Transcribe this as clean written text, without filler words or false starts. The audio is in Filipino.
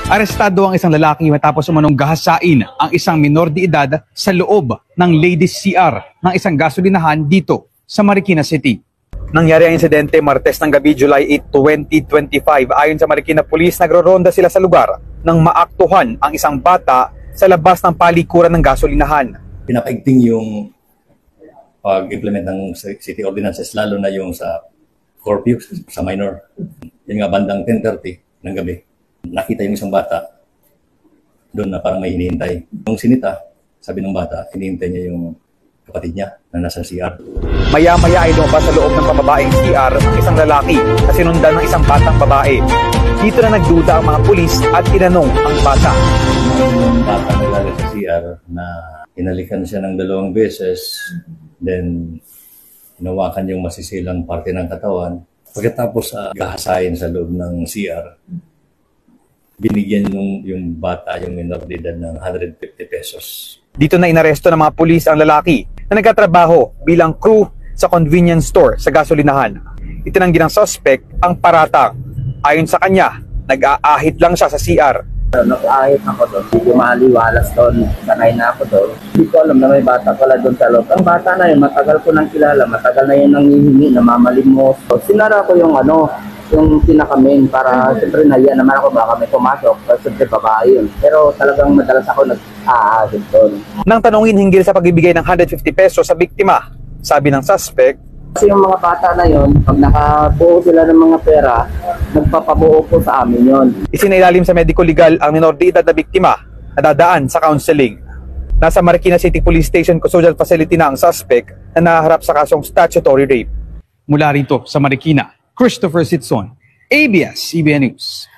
Arestado ang isang lalaki matapos umanong gahasain ang isang minor de edad sa loob ng ladies CR ng isang gasolinahan dito sa Marikina City. Nangyari ang insidente Martes ng gabi, July 8, 2025. Ayon sa Marikina Police, nagroronda sila sa lugar nang maaktuhan ang isang bata sa labas ng palikuran ng gasolinahan. Pinapaigting yung pag-implement ng city ordinances, lalo na yung sa curfew sa minor. Yung nga bandang 10:30 ng gabi, nakita yung isang bata doon na parang may hinihintay. Nung sinita, sabi ng bata, hinihintay niya yung kapatid niya na nasa CR. Maya-maya ay lumabas sa loob ng pamabaeng CR ang isang lalaki na sinundan ng isang batang babae. Dito na nagduda ang mga pulis at tinanong ang bata. Yung bata naglalagay sa CR na hinalikan siya ng 2 beses, then hinawakan yung masisilang parte ng katawan. Pagkatapos gahasain sa loob ng CR, binigyan yung bata, yung minor de edad ng 150 pesos. Dito na inaresto ng mga pulis ang lalaki na nagtatrabaho bilang crew sa convenience store sa gasolinahan. Itinanggi ng suspect ang paratang. Ayon sa kanya, nag-aahit lang siya sa CR. Nag-aahit ako doon, hindi maliwalas doon, sanay na ako doon. Hindi ko alam na may bata pala doon sa loob. Ang bata na yun, matagal ko nang kilala, matagal na yun nanghihingi, namamalimos. So, sinara ko yung yung pinakamin para siyempre nahiya naman ako baka may pumasok, siyempre babae yun. Pero talagang madalas ako nag-aahit doon. Nang tanungin hinggil sa pagbibigay ng 150 pesos sa biktima, sabi ng suspect, kasi yung mga bata na yun, pag nakabuo sila ng mga pera, nagpapabuo po sa amin yun. Isinailalim sa medico legal ang minor de edad na biktima na dadaan sa counseling. Nasa Marikina City Police Station Custodial Facility na ang suspect na naharap sa kasong statutory rape. Mula rito sa Marikina, Christopher Sitson, ABS-CBN News.